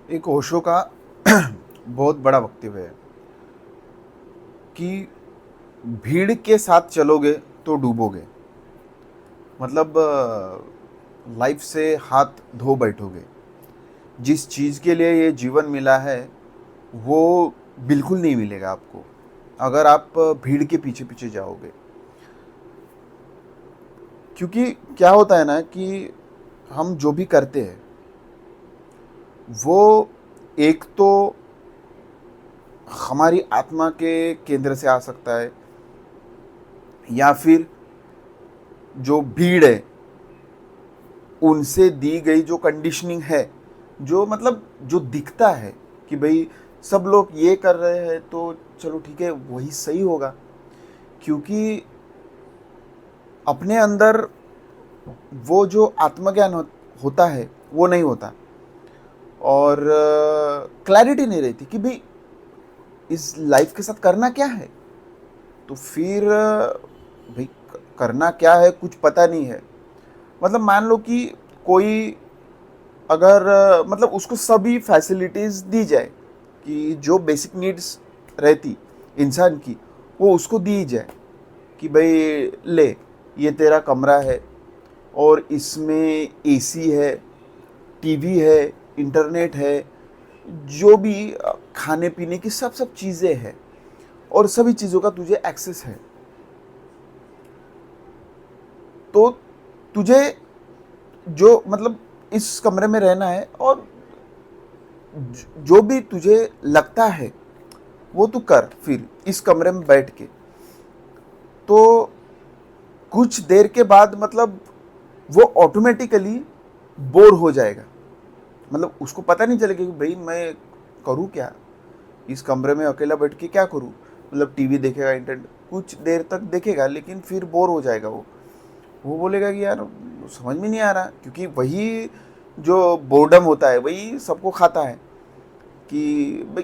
एक ओशो का बहुत बड़ा वक्तव्य है कि भीड़ के साथ चलोगे तो डूबोगे। मतलब लाइफ से हाथ धो बैठोगे। जिस चीज़ के लिए ये जीवन मिला है वो बिल्कुल नहीं मिलेगा आपको अगर आप भीड़ के पीछे पीछे जाओगे। क्योंकि क्या होता है ना कि हम जो भी करते हैं वो एक तो हमारी आत्मा के केंद्र से आ सकता है, या फिर जो भीड़ है उनसे दी गई जो कंडीशनिंग है, जो मतलब जो दिखता है कि भाई सब लोग ये कर रहे हैं तो चलो ठीक है वही सही होगा। क्योंकि अपने अंदर वो जो आत्मज्ञान होता है वो नहीं होता, और क्लैरिटी नहीं रहती कि भाई इस लाइफ के साथ करना क्या है। तो फिर भाई करना क्या है कुछ पता नहीं है। मतलब मान लो कि कोई अगर मतलब उसको सभी फैसिलिटीज़ दी जाए कि जो बेसिक नीड्स रहती इंसान की वो उसको दी जाए कि भाई ले ये तेरा कमरा है और इसमें एसी है, टीवी है, इंटरनेट है, जो भी खाने पीने की सब सब चीज़ें हैं और सभी चीज़ों का तुझे एक्सेस है। तो तुझे जो मतलब इस कमरे में रहना है और जो भी तुझे लगता है वो तू कर फिर इस कमरे में बैठ के। तो कुछ देर के बाद मतलब वो ऑटोमेटिकली बोर हो जाएगा। मतलब उसको पता नहीं चलेगा कि भाई मैं करूँ क्या, इस कमरे में अकेला बैठ के क्या करूँ। मतलब टीवी देखेगा, इंटरनेट कुछ देर तक देखेगा लेकिन फिर बोर हो जाएगा। वो बोलेगा कि यार समझ में नहीं आ रहा, क्योंकि वही जो बोर्डम होता है वही सबको खाता है। कि भाई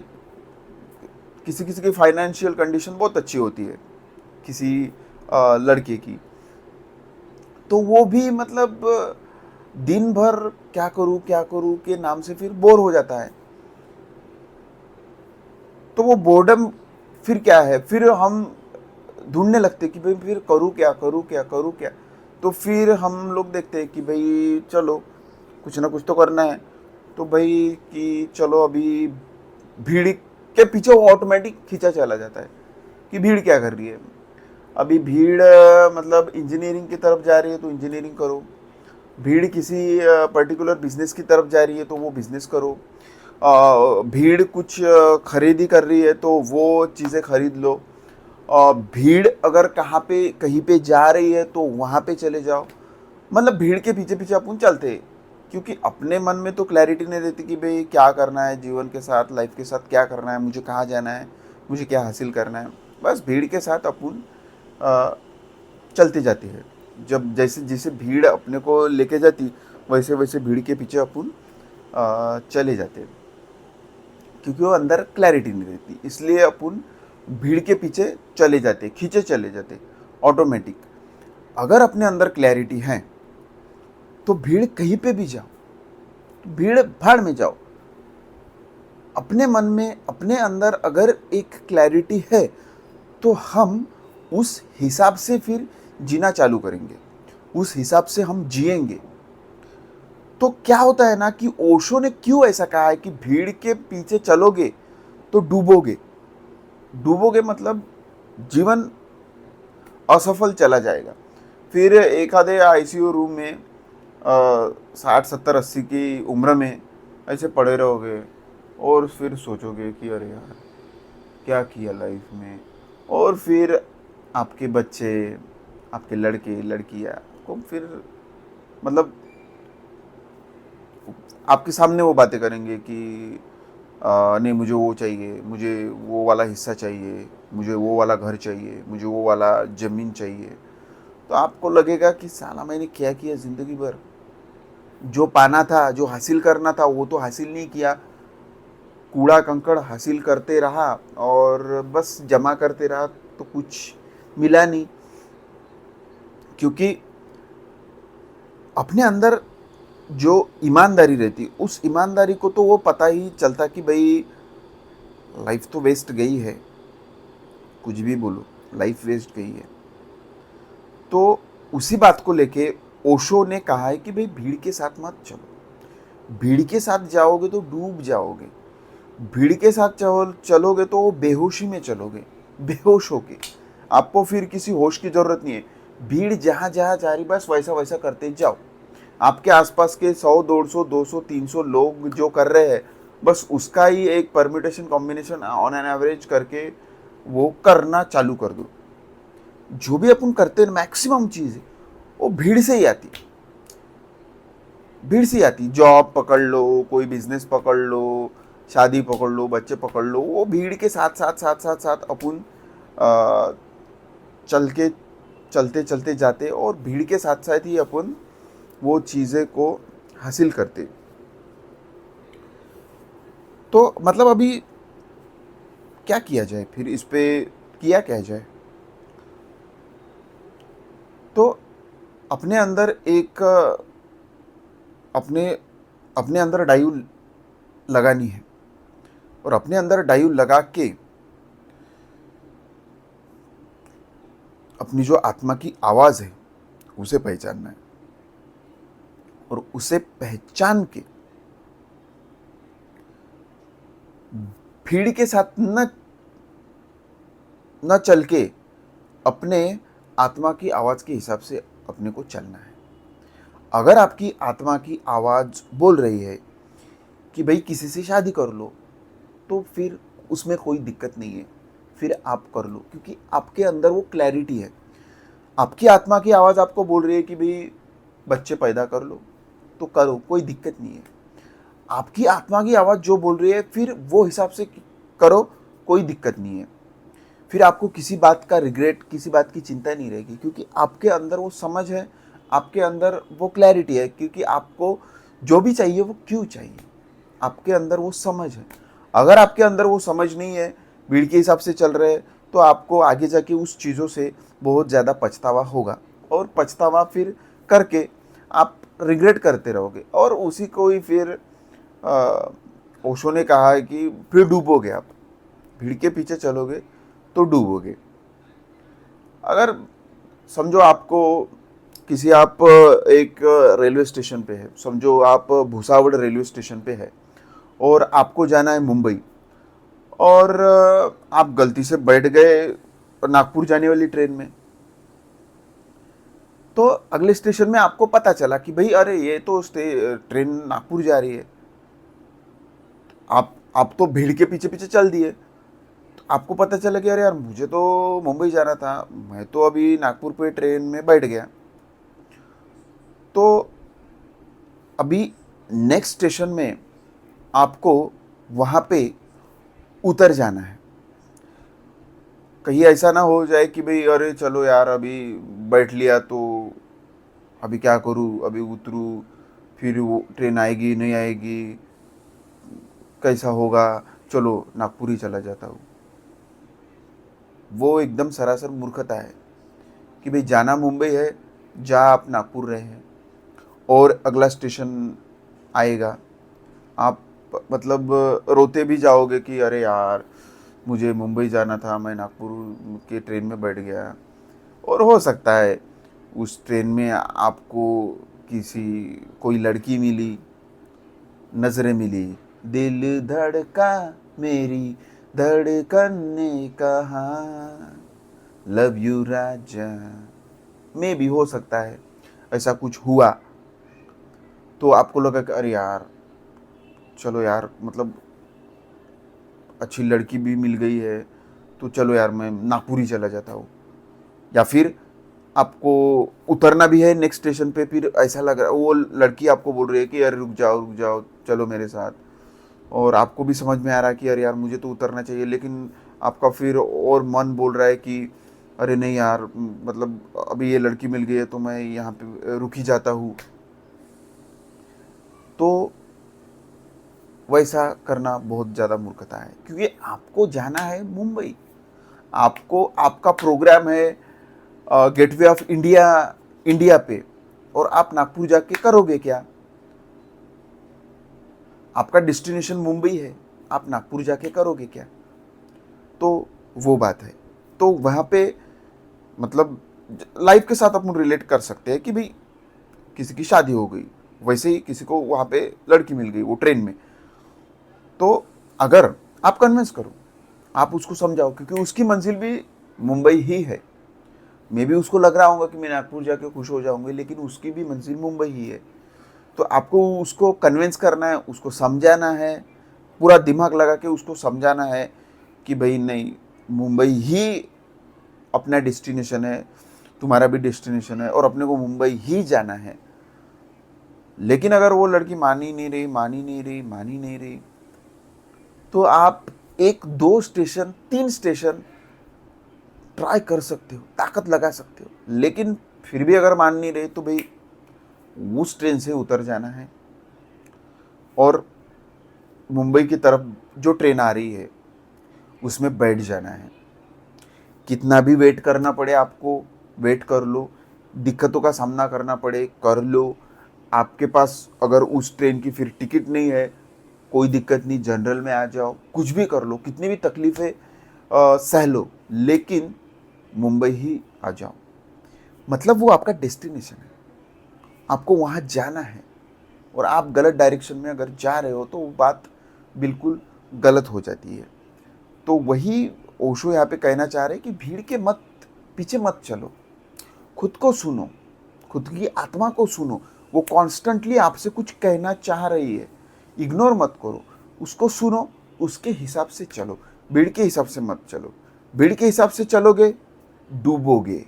किसी किसी की फाइनेंशियल कंडीशन बहुत अच्छी होती है, किसी लड़के की, तो वो भी मतलब दिन भर क्या करूँ के नाम से फिर बोर हो जाता है। तो वो बोर्डम फिर क्या है, फिर हम ढूंढने लगते कि भाई फिर करूँ क्या। तो फिर हम लोग देखते हैं कि भाई चलो कुछ ना कुछ तो करना है। तो भाई कि चलो अभी भीड़ के पीछे वो ऑटोमेटिक खींचा चला जाता है कि भीड़ क्या कर रही है। अभी भीड़ मतलब इंजीनियरिंग की तरफ जा रही है तो इंजीनियरिंग करो। भीड़ किसी पर्टिकुलर बिजनेस की तरफ जा रही है तो वो बिजनेस करो। भीड़ कुछ खरीदी कर रही है तो वो चीज़ें खरीद लो। भीड़ अगर कहाँ पे कहीं पे जा रही है तो वहाँ पे चले जाओ। मतलब भीड़ के पीछे पीछे अपन चलते हैं, क्योंकि अपने मन में तो क्लैरिटी नहीं रहती कि भाई क्या करना है जीवन के साथ, लाइफ के साथ क्या करना है, मुझे कहाँ जाना है, मुझे क्या हासिल करना है। बस भीड़ के साथ अपन अ, चलती जाती है। जब जैसे जैसे भीड़ अपने को लेके जाती वैसे वैसे भीड़ के पीछे अपन चले जाते हैं। क्योंकि वो अंदर क्लैरिटी नहीं रहती इसलिए अपन भीड़ के पीछे चले जाते, खींचे चले जाते ऑटोमेटिक। अगर अपने अंदर क्लैरिटी है तो भीड़ कहीं पे भी जाओ, तो भीड़ भाड़ में जाओ। अपने मन में अपने अंदर अगर एक क्लैरिटी है तो हम उस हिसाब से फिर जीना चालू करेंगे, उस हिसाब से हम जिएंगे। तो क्या होता है ना कि ओशो ने क्यों ऐसा कहा है कि भीड़ के पीछे चलोगे तो डूबोगे। डूबोगे मतलब जीवन असफल चला जाएगा। फिर एक आधे आईसीयू रूम में 60 70 80 की उम्र में ऐसे पड़े रहोगे और फिर सोचोगे कि अरे यार क्या किया लाइफ में। और फिर आपके बच्चे, आपके लड़के लड़कियां को फिर मतलब आपके सामने वो बातें करेंगे कि नहीं मुझे वो चाहिए, मुझे वो वाला हिस्सा चाहिए, मुझे वो वाला घर चाहिए, मुझे वो वाला ज़मीन चाहिए। तो आपको लगेगा कि साला मैंने क्या किया ज़िंदगी भर। जो पाना था, जो हासिल करना था वो तो हासिल नहीं किया। कूड़ा कंकड़ हासिल करते रहा और बस जमा करते रहा, तो कुछ मिला नहीं। क्योंकि अपने अंदर जो ईमानदारी रहती, उस ईमानदारी को तो वो पता ही चलता कि भाई लाइफ तो वेस्ट गई है, कुछ भी बोलो, लाइफ वेस्ट गई है। तो उसी बात को लेके ओशो ने कहा है कि भाई भीड़ के साथ मत चलो, भीड़ के साथ जाओगे तो डूब जाओगे, भीड़ के साथ चलोगे तो बेहोशी में चलोगे, बेहोश होके। आपको फिर किसी होश की जरूरत नहीं है। भीड़ जहाँ जहाँ जा रही बस वैसा वैसा करते जाओ। आपके आसपास के 100 150 200 300 लोग जो कर रहे हैं, बस उसका ही एक permutation combination on an average करके वो करना चालू कर दो। जो भी अपन करते हैं मैक्सिमम चीज़ वो भीड़ से ही आती, भीड़ से ही आती। जॉब पकड़ लो, कोई बिजनेस पकड़ लो, शादी पकड़ लो, बच्चे पकड़ लो, वो भीड़ के साथ साथ साथ साथ साथ अपन चल के चलते चलते जाते और भीड़ के साथ साथ ही अपन वो चीज़ें को हासिल करते। तो मतलब अभी क्या किया जाए, फिर इस पे किया क्या जाए? तो अपने अंदर एक अपने अपने अंदर डायू लगानी है और अपने अंदर डायू लगा के अपनी जो आत्मा की आवाज़ है उसे पहचानना है और उसे पहचान के भीड़ के साथ न चल के अपने आत्मा की आवाज़ के हिसाब से अपने को चलना है। अगर आपकी आत्मा की आवाज़ बोल रही है कि भाई किसी से शादी कर लो, तो फिर उसमें कोई दिक्कत नहीं है, फिर आप कर लो, क्योंकि आपके अंदर वो क्लैरिटी है। आपकी आत्मा की आवाज़ आपको बोल रही है कि भाई बच्चे पैदा कर लो, तो करो, कोई दिक्कत नहीं है। आपकी आत्मा की आवाज़ जो बोल रही है फिर वो हिसाब से करो, कोई दिक्कत नहीं है। फिर आपको किसी बात का रिग्रेट, किसी बात की चिंता नहीं रहेगी, क्योंकि आपके अंदर वो समझ है, आपके अंदर वो क्लैरिटी है, क्योंकि आपको जो भी चाहिए वो क्यों चाहिए, आपके अंदर वो समझ है। अगर आपके अंदर वो समझ नहीं है, भीड़ के हिसाब से चल रहे हैं, तो आपको आगे जाके उस चीज़ों से बहुत ज़्यादा पछतावा होगा और पछतावा फिर करके आप रिग्रेट करते रहोगे और उसी को ही फिर ओशो ने कहा है कि फिर डूबोगे आप, भीड़ के पीछे चलोगे तो डूबोगे। अगर समझो आपको किसी, आप एक रेलवे स्टेशन पे है, समझो आप भुसावल रेलवे स्टेशन पे है और आपको जाना है मुंबई, और आप गलती से बैठ गए नागपुर जाने वाली ट्रेन में। तो अगले स्टेशन में आपको पता चला कि भाई अरे ये तो ट्रेन नागपुर जा रही है। आप तो भीड़ के पीछे पीछे चल दिए। तो आपको पता चला कि अरे यार मुझे तो मुंबई जाना था, मैं तो अभी नागपुर पे ट्रेन में बैठ गया। तो अभी नेक्स्ट स्टेशन में आपको वहाँ पे उतर जाना है। कहीं ऐसा ना हो जाए कि भाई अरे चलो यार अभी बैठ लिया तो अभी क्या करूँ, अभी उतरूँ, फिर वो ट्रेन आएगी नहीं आएगी, कैसा होगा, चलो नागपुर ही चला जाता हूँ। वो एकदम सरासर मूर्खता है कि भाई जाना मुंबई है, जा आप नागपुर रहे हैं और अगला स्टेशन आएगा, आप मतलब रोते भी जाओगे कि अरे यार मुझे मुंबई जाना था, मैं नागपुर के ट्रेन में बैठ गया। और हो सकता है उस ट्रेन में आपको कोई लड़की मिली, नज़रें मिली, दिल धड़का मेरी धड़कन ने कहा लव यू राजा, में भी हो सकता है ऐसा कुछ हुआ। तो आपको लगा कि अरे यार चलो यार, मतलब अच्छी लड़की भी मिल गई है तो चलो यार मैं नागपुर ही चला जाता हूँ। या फिर आपको उतरना भी है नेक्स्ट स्टेशन पे, फिर ऐसा लग रहा है वो लड़की आपको बोल रही है कि अरे रुक जाओ चलो मेरे साथ, और आपको भी समझ में आ रहा है कि अरे यार मुझे तो उतरना चाहिए, लेकिन आपका फिर और मन बोल रहा है कि अरे नहीं यार, मतलब अभी ये लड़की मिल गई है तो मैं यहाँ पे रुक ही जाता हूँ। तो वैसा करना बहुत ज़्यादा मूर्खता है, क्योंकि आपको जाना है मुंबई, आपको, आपका प्रोग्राम है गेटवे ऑफ इंडिया पे, और आप नागपुर जाके करोगे क्या? आपका डेस्टिनेशन मुंबई है, आप नागपुर जाके करोगे क्या? तो वो बात है। तो वहाँ पे मतलब लाइफ के साथ अपन रिलेट कर सकते हैं कि भाई किसी की शादी हो गई, वैसे ही किसी को वहाँ पे लड़की मिल गई वो ट्रेन में। तो अगर आप कन्विंस करो, आप उसको समझाओ, क्योंकि उसकी मंजिल भी मुंबई ही है। मे भी उसको लग रहा होगा कि मैं नागपुर जाके खुश हो जाऊंगी, लेकिन उसकी भी मंजिल मुंबई ही है। तो आपको उसको कन्विंस करना है, उसको समझाना है, पूरा दिमाग लगा के उसको समझाना है कि भाई नहीं, मुंबई ही अपना डेस्टिनेशन है, तुम्हारा भी डेस्टिनेशन है और अपने को मुंबई ही जाना है। लेकिन अगर वो लड़की मान ही नहीं रही, तो आप 1 2 स्टेशन 3 स्टेशन ट्राई कर सकते हो, ताकत लगा सकते हो। लेकिन फिर भी अगर मान नहीं रहे तो भाई उस ट्रेन से उतर जाना है और मुंबई की तरफ जो ट्रेन आ रही है उसमें बैठ जाना है। कितना भी वेट करना पड़े आपको, वेट कर लो। दिक्कतों का सामना करना पड़े, कर लो। आपके पास अगर उस ट्रेन की फिर टिकट नहीं है, कोई दिक्कत नहीं, जनरल में आ जाओ, कुछ भी कर लो, कितनी भी तकलीफ़ें सह लो, लेकिन मुंबई ही आ जाओ। मतलब वो आपका डेस्टिनेशन है, आपको वहाँ जाना है। और आप गलत डायरेक्शन में अगर जा रहे हो तो वो बात बिल्कुल गलत हो जाती है। तो वही ओशो यहाँ पे कहना चाह रहे हैं कि भीड़ के पीछे मत चलो, खुद को सुनो, खुद की आत्मा को सुनो। वो कॉन्स्टेंटली आपसे कुछ कहना चाह रही है, इग्नोर मत करो, उसको सुनो, उसके हिसाब से चलो। भीड़ के हिसाब से मत चलो। भीड़ के हिसाब से चलोगे, डूबोगे।